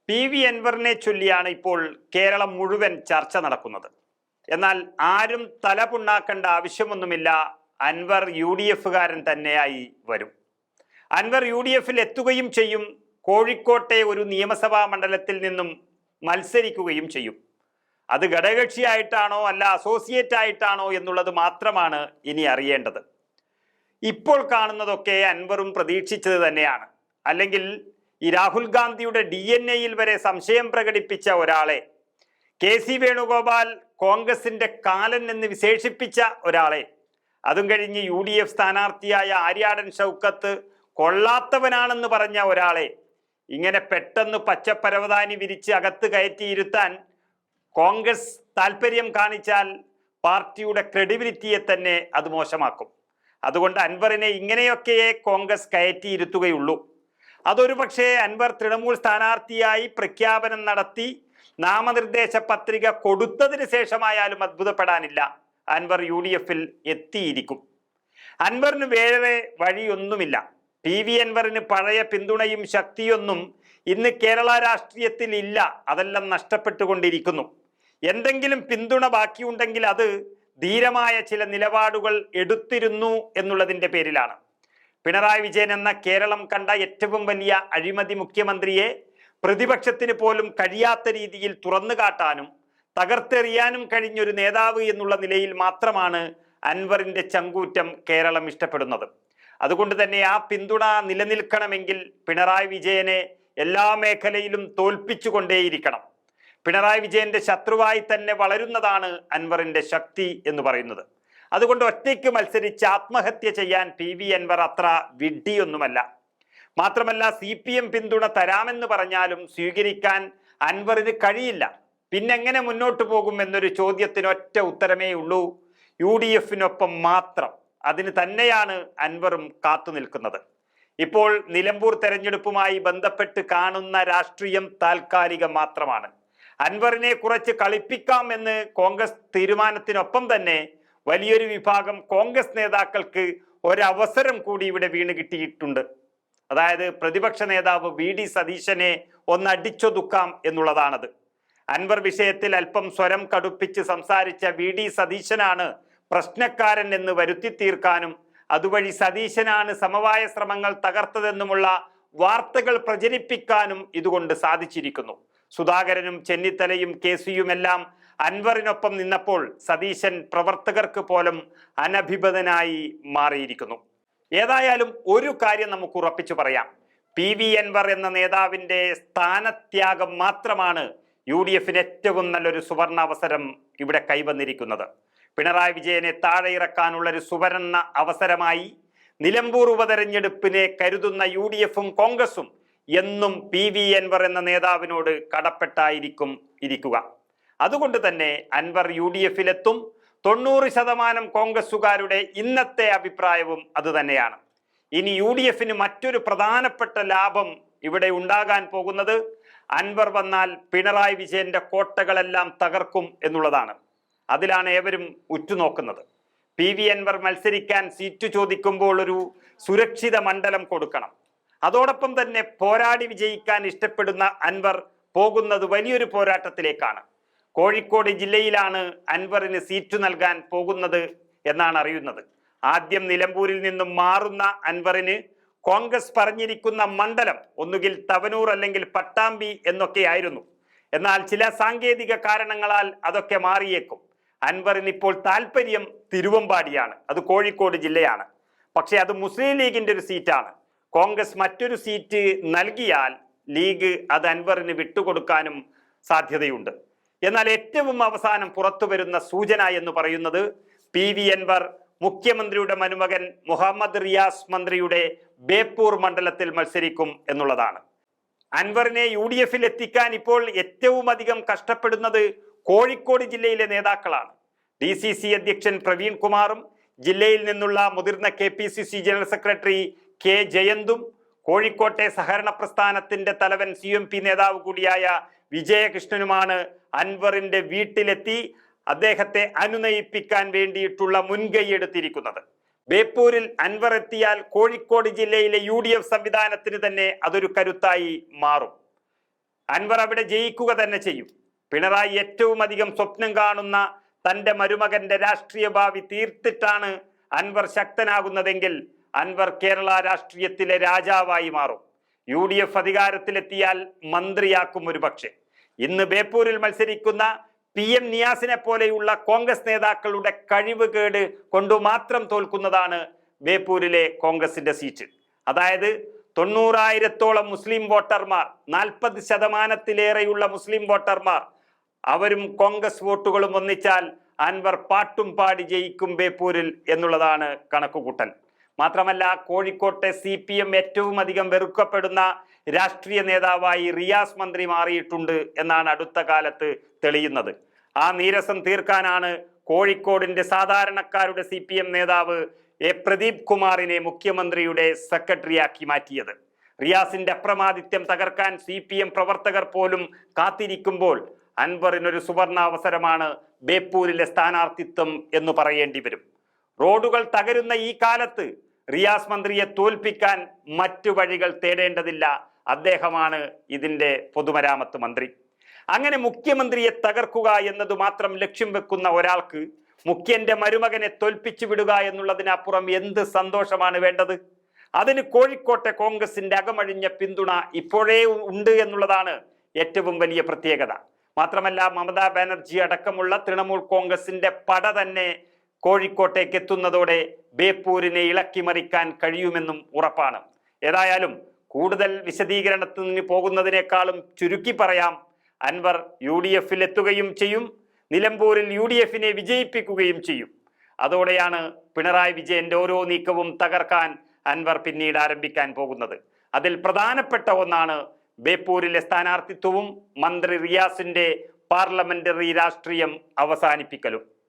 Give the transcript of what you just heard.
PV അൻവറിനെ ചൊല്ലിയാണ് ഇപ്പോൾ കേരളം മുഴുവൻ ചർച്ച നടക്കുന്നത്. എന്നാൽ ആരും തലപുണ്ണാക്കേണ്ട ആവശ്യമൊന്നുമില്ല. അൻവർ UDF-കാരൻ തന്നെയായി വരും. അൻവർ UDF-ൽ എത്തുകയും ചെയ്യും. കോഴിക്കോട്ടെ ഒരു നിയമസഭാ മണ്ഡലത്തിൽ നിന്നും മത്സരിക്കുകയും ചെയ്യും. അത് ഘടകകക്ഷിയായിട്ടാണോ അല്ല അസോസിയേറ്റ് ആയിട്ടാണോ എന്നുള്ളത് മാത്രമാണ് ഇനി അറിയേണ്ടത്. ഇപ്പോൾ കാണുന്നതൊക്കെ അൻവറും പ്രതീക്ഷിച്ചത് തന്നെയാണ്. അല്ലെങ്കിൽ ഈ രാഹുൽ ഗാന്ധിയുടെ DNA-യിൽ വരെ സംശയം പ്രകടിപ്പിച്ച ഒരാളെ, KC വേണുഗോപാൽ കോൺഗ്രസിന്റെ കാലൻ എന്ന് വിശേഷിപ്പിച്ച ഒരാളെ, അതും കഴിഞ്ഞ് UDF സ്ഥാനാർത്ഥിയായ ആര്യാടൻ ഷൗക്കത്ത് കൊള്ളാത്തവനാണെന്ന് പറഞ്ഞ ഒരാളെ ഇങ്ങനെ പെട്ടെന്ന് പച്ചപ്പരവതാനി വിരിച്ച് അകത്ത് കയറ്റിയിരുത്താൻ കോൺഗ്രസ് താല്പര്യം കാണിച്ചാൽ പാർട്ടിയുടെ ക്രെഡിബിലിറ്റിയെ തന്നെ അത് മോശമാക്കും. അതുകൊണ്ട് അൻവറിനെ ഇങ്ങനെയൊക്കെയേ കോൺഗ്രസ് കയറ്റിയിരുത്തുകയുള്ളൂ. അതൊരു പക്ഷേ അൻവർ തൃണമൂൽ സ്ഥാനാർത്ഥിയായി പ്രഖ്യാപനം നടത്തി നാമനിർദ്ദേശ പത്രിക കൊടുത്തതിന് ശേഷമായാലും അത്ഭുതപ്പെടാനില്ല. അൻവർ UDF-ൽ എത്തിയിരിക്കും. അൻവറിന് വേറെ വഴിയൊന്നുമില്ല. PV അൻവറിന് പഴയ പിന്തുണയും ശക്തിയൊന്നും ഇന്ന് കേരള രാഷ്ട്രീയത്തിൽ ഇല്ല. അതെല്ലാം നഷ്ടപ്പെട്ടുകൊണ്ടിരിക്കുന്നു. എന്തെങ്കിലും പിന്തുണ ബാക്കിയുണ്ടെങ്കിൽ അത് ധീരമായ ചില നിലപാടുകൾ എടുത്തിരുന്നു എന്നുള്ളതിൻ്റെ പേരിലാണ്. പിണറായി വിജയൻ എന്ന കേരളം കണ്ട ഏറ്റവും വലിയ അഴിമതി മുഖ്യമന്ത്രിയെ പ്രതിപക്ഷത്തിന് പോലും കഴിയാത്ത രീതിയിൽ തുറന്നു കാട്ടാനും തകർത്തെറിയാനും കഴിഞ്ഞൊരു നേതാവ് എന്നുള്ള നിലയിൽ മാത്രമാണ് അൻവറിന്റെ ചങ്കൂറ്റം കേരളം ഇഷ്ടപ്പെടുന്നത്. അതുകൊണ്ട് തന്നെ ആ പിന്തുണ നിലനിൽക്കണമെങ്കിൽ പിണറായി വിജയനെ എല്ലാ മേഖലയിലും തോൽപ്പിച്ചുകൊണ്ടേയിരിക്കണം. പിണറായി വിജയന്റെ ശത്രുവായി തന്നെ വളരുന്നതാണ് അൻവറിന്റെ ശക്തി എന്ന് പറയുന്നത്. അതുകൊണ്ട് ഒറ്റയ്ക്ക് മത്സരിച്ച് ആത്മഹത്യ ചെയ്യാൻ PV അൻവർ അത്ര വിഡ്ഢിയൊന്നുമല്ല. മാത്രമല്ല CPM പിന്തുണ തരാമെന്ന് പറഞ്ഞാലും സ്വീകരിക്കാൻ അൻവറിന് കഴിയില്ല. പിന്നെങ്ങനെ മുന്നോട്ട് പോകും എന്നൊരു ചോദ്യത്തിന് ഒറ്റ ഉത്തരമേ ഉള്ളൂ: UDF-നൊപ്പം മാത്രം. അതിന് തന്നെയാണ് അൻവറും കാത്തു നിൽക്കുന്നത്. ഇപ്പോൾ നിലമ്പൂർ തെരഞ്ഞെടുപ്പുമായി ബന്ധപ്പെട്ട് കാണുന്ന രാഷ്ട്രീയം താൽക്കാലികം മാത്രമാണ്. അൻവറിനെ കുറച്ച് കളിപ്പിക്കാം എന്ന് കോൺഗ്രസ് തീരുമാനത്തിനൊപ്പം തന്നെ വലിയൊരു വിഭാഗം കോൺഗ്രസ് നേതാക്കൾക്ക് ഒരവസരം കൂടി ഇവിടെ വീണ് കിട്ടിയിട്ടുണ്ട്. അതായത് പ്രതിപക്ഷ നേതാവ് VD സതീശനെ ഒന്നടിച്ചൊതുക്കാം എന്നുള്ളതാണത്. അൻവർ വിഷയത്തിൽ അല്പം സ്വരം കടുപ്പിച്ച് സംസാരിച്ച VD സതീശനാണ് പ്രശ്നക്കാരൻ എന്ന് വരുത്തി തീർക്കാനും അതുവഴി സതീശനാണ് സമവായ ശ്രമങ്ങൾ തകർത്തതെന്നുമുള്ള വാർത്തകൾ പ്രചരിപ്പിക്കാനും ഇതുകൊണ്ട് സാധിച്ചിരിക്കുന്നു. സുധാകരനും ചെന്നിത്തലയും KC-യുമെല്ലാം അൻവറിനൊപ്പം നിന്നപ്പോൾ സതീശൻ പ്രവർത്തകർക്ക് പോലും അനഭിബദ്ധനായി മാറിയിരിക്കുന്നു. ഏതായാലും ഒരു കാര്യം നമുക്ക് ഉറപ്പിച്ചു പറയാം: PV അൻവർ എന്ന നേതാവിന്റെ സ്ഥാനത്യാഗം മാത്രമാണ് UDF-ന് ഏറ്റവും നല്ലൊരു സുവർണ അവസരം ഇവിടെ കൈവന്നിരിക്കുന്നത്. പിണറായി വിജയനെ താഴെ ഇറക്കാനുള്ളൊരു സുവർണ അവസരമായി നിലമ്പൂർ ഉപതെരഞ്ഞെടുപ്പിനെ കരുതുന്ന UDF-ഉം കോൺഗ്രസും എന്നും PV അൻവർ എന്ന നേതാവിനോട് കടപ്പെട്ടായിരിക്കും ഇരിക്കുക. അതുകൊണ്ട് തന്നെ അൻവർ UDF-ലെത്തും. 90% കോൺഗ്രസുകാരുടെ ഇന്നത്തെ അഭിപ്രായവും അതുതന്നെയാണ്. ഇനി UDF-ന് മറ്റൊരു പ്രധാനപ്പെട്ട ലാഭം ഇവിടെ ഉണ്ടാകാൻ പോകുന്നത് അൻവർ വന്നാൽ പിണറായി വിജയന്റെ കോട്ടകളെല്ലാം തകർക്കും എന്നുള്ളതാണ്. അതിലാണ് ഏവരും ഉറ്റുനോക്കുന്നത്. PV അൻവർ മത്സരിക്കാൻ സീറ്റ് ചോദിക്കുമ്പോൾ ഒരു സുരക്ഷിത മണ്ഡലം കൊടുക്കണം. അതോടൊപ്പം തന്നെ പോരാടി വിജയിക്കാൻ ഇഷ്ടപ്പെടുന്ന അൻവർ പോകുന്നത് വലിയൊരു പോരാട്ടത്തിലേക്കാണ്. കോഴിക്കോട് ജില്ലയിലാണ് അൻവറിന് സീറ്റ് നൽകാൻ പോകുന്നത് എന്നാണ് അറിയുന്നത്. ആദ്യം നിലമ്പൂരിൽ നിന്നും മാറുന്ന അൻവറിന് കോൺഗ്രസ് പറഞ്ഞിരിക്കുന്ന മണ്ഡലം ഒന്നുകിൽ തവനൂർ അല്ലെങ്കിൽ പട്ടാമ്പി എന്നൊക്കെയായിരുന്നു. എന്നാൽ ചില സാങ്കേതിക കാരണങ്ങളാൽ അതൊക്കെ മാറിയേക്കും. അൻവറിന് ഇപ്പോൾ താല്പര്യം തിരുവമ്പാടിയാണ്. അത് കോഴിക്കോട് ജില്ലയാണ്. പക്ഷെ അത് മുസ്ലിം ലീഗിന്റെ ഒരു സീറ്റാണ്. കോൺഗ്രസ് മറ്റൊരു സീറ്റ് നൽകിയാൽ ലീഗ് അത് അൻവറിന് വിട്ടുകൊടുക്കാനും സാധ്യതയുണ്ട്. എന്നാൽ ഏറ്റവും അവസാനം പുറത്തു വരുന്ന സൂചന എന്ന് പറയുന്നത് PV അൻവർ മുഖ്യമന്ത്രിയുടെ മരുമകൻ മുഹമ്മദ് റിയാസ് മന്ത്രിയുടെ ബേപ്പൂർ മണ്ഡലത്തിൽ മത്സരിക്കും എന്നുള്ളതാണ്. അൻവറിനെ UDF-ൽ എത്തിക്കാൻ ഇപ്പോൾ ഏറ്റവും അധികം കഷ്ടപ്പെടുന്നത് കോഴിക്കോട് ജില്ലയിലെ നേതാക്കളാണ്. DCC അധ്യക്ഷൻ പ്രവീൺ കുമാറും ജില്ലയിൽ നിന്നുള്ള മുതിർന്ന KPCC ജനറൽ സെക്രട്ടറി K ജയന്തും കോഴിക്കോട്ടെ സഹകരണ പ്രസ്ഥാനത്തിന്റെ തലവൻ CMP നേതാവ് കൂടിയായ വിജയകൃഷ്ണനുമാണ് അൻവറിന്റെ വീട്ടിലെത്തി അദ്ദേഹത്തെ അനുനയിപ്പിക്കാൻ വേണ്ടിയിട്ടുള്ള മുൻകൈ എടുത്തിരിക്കുന്നത്. ബേപ്പൂരിൽ അൻവർ എത്തിയാൽ കോഴിക്കോട് ജില്ലയിലെ UDF സംവിധാനത്തിന് തന്നെ അതൊരു കരുത്തായി മാറും. അൻവർ അവിടെ ജയിക്കുക തന്നെ ചെയ്യും. പിണറായി ഏറ്റവും അധികം സ്വപ്നം കാണുന്ന തന്റെ മരുമകന്റെ രാഷ്ട്രീയ ഭാവി തീർത്തിട്ടാണ് അൻവർ ശക്തനാകുന്നതെങ്കിൽ അൻവർ കേരള രാഷ്ട്രീയത്തിലെ രാജാവായി മാറും. UDF അധികാരത്തിലെത്തിയാൽ മന്ത്രിയാക്കും ഒരുപക്ഷെ. ഇന്ന് ബേപ്പൂരിൽ മത്സരിക്കുന്ന PM നിയാസിനെ പോലെയുള്ള കോൺഗ്രസ് നേതാക്കളുടെ കഴിവുകേട് കൊണ്ടു മാത്രം തോൽക്കുന്നതാണ് ബേപ്പൂരിലെ കോൺഗ്രസിന്റെ സീറ്റ്. അതായത് 90,000-ഓളം മുസ്ലിം വോട്ടർമാർ, 40% മുസ്ലിം വോട്ടർമാർ, അവരും കോൺഗ്രസ് വോട്ടുകളും ഒന്നിച്ചാൽ അൻവർ പാട്ടും പാടി ജയിക്കും ബേപ്പൂരിൽ എന്നുള്ളതാണ് കണക്കുകൂട്ടൽ. മാത്രമല്ല, കോഴിക്കോട്ടെ CPM ഏറ്റവും അധികം വെറുക്കപ്പെടുന്ന രാഷ്ട്രീയ നേതാവായി റിയാസ് മന്ത്രി മാറിയിട്ടുണ്ട് എന്നാണ് അടുത്ത കാലത്ത് തെളിയുന്നത്. ആ നീരസം തീർക്കാനാണ് കോഴിക്കോടിന്റെ സാധാരണക്കാരുടെ CPM നേതാവ് പ്രദീപ് കുമാറിനെ മുഖ്യമന്ത്രിയുടെ സെക്രട്ടറിയാക്കി മാറ്റിയത്. റിയാസിന്റെ അപ്രമാദിത്യം തകർക്കാൻ CPM പ്രവർത്തകർ പോലും കാത്തിരിക്കുമ്പോൾ അൻവറിനൊരു സുവർണാവസരമാണ് ബേപ്പൂരിലെ സ്ഥാനാർത്ഥിത്വം എന്ന് പറയേണ്ടി വരും. റോഡുകൾ തകരുന്ന ഈ കാലത്ത് റിയാസ് മന്ത്രിയെ തോൽപ്പിക്കാൻ മറ്റു വഴികൾ തേടേണ്ടതില്ല. അദ്ദേഹമാണ് ഇതിന്റെ പൊതുമരാമത്ത് മന്ത്രി. അങ്ങനെ മുഖ്യമന്ത്രിയെ തകർക്കുക എന്നത് മാത്രം ലക്ഷ്യം വെക്കുന്ന ഒരാൾക്ക് മുഖ്യന്റെ മരുമകനെ തോൽപ്പിച്ചു വിടുക എന്നുള്ളതിനപ്പുറം എന്ത് സന്തോഷമാണ് വേണ്ടത്? അതിന് കോഴിക്കോട്ടെ കോൺഗ്രസിന്റെ അകമഴിഞ്ഞ പിന്തുണ ഇപ്പോഴേ ഉണ്ട് എന്നുള്ളതാണ് ഏറ്റവും വലിയ പ്രത്യേകത. മാത്രമല്ല, മമതാ ബാനർജി അടക്കമുള്ള തൃണമൂൽ കോൺഗ്രസിന്റെ പട തന്നെ കോഴിക്കോട്ടേക്ക് എത്തുന്നതോടെ ബേപ്പൂരിനെ ഇളക്കിമറിക്കാൻ കഴിയുമെന്നും ഉറപ്പാണ്. ഏതായാലും കൂടുതൽ വിശദീകരണത്തിന് പോകുന്നതിനേക്കാളും ചുരുക്കി പറയാം, അൻവർ UDF-ൽ എത്തുകയും ചെയ്യും, നിലമ്പൂരിൽ UDF-നെ വിജയിപ്പിക്കുകയും ചെയ്യും. അതോടെയാണ് പിണറായി വിജയന്റെ ഓരോ നീക്കവും തകർക്കാൻ അൻവർ പിന്നീട് ആരംഭിക്കാൻ പോകുന്നത്. അതിൽ പ്രധാനപ്പെട്ട ഒന്നാണ് ബേപ്പൂരിലെ സ്ഥാനാർത്ഥിത്വവും മന്ത്രി റിയാസിന്റെ പാർലമെന്ററി രാഷ്ട്രീയം അവസാനിപ്പിക്കലും.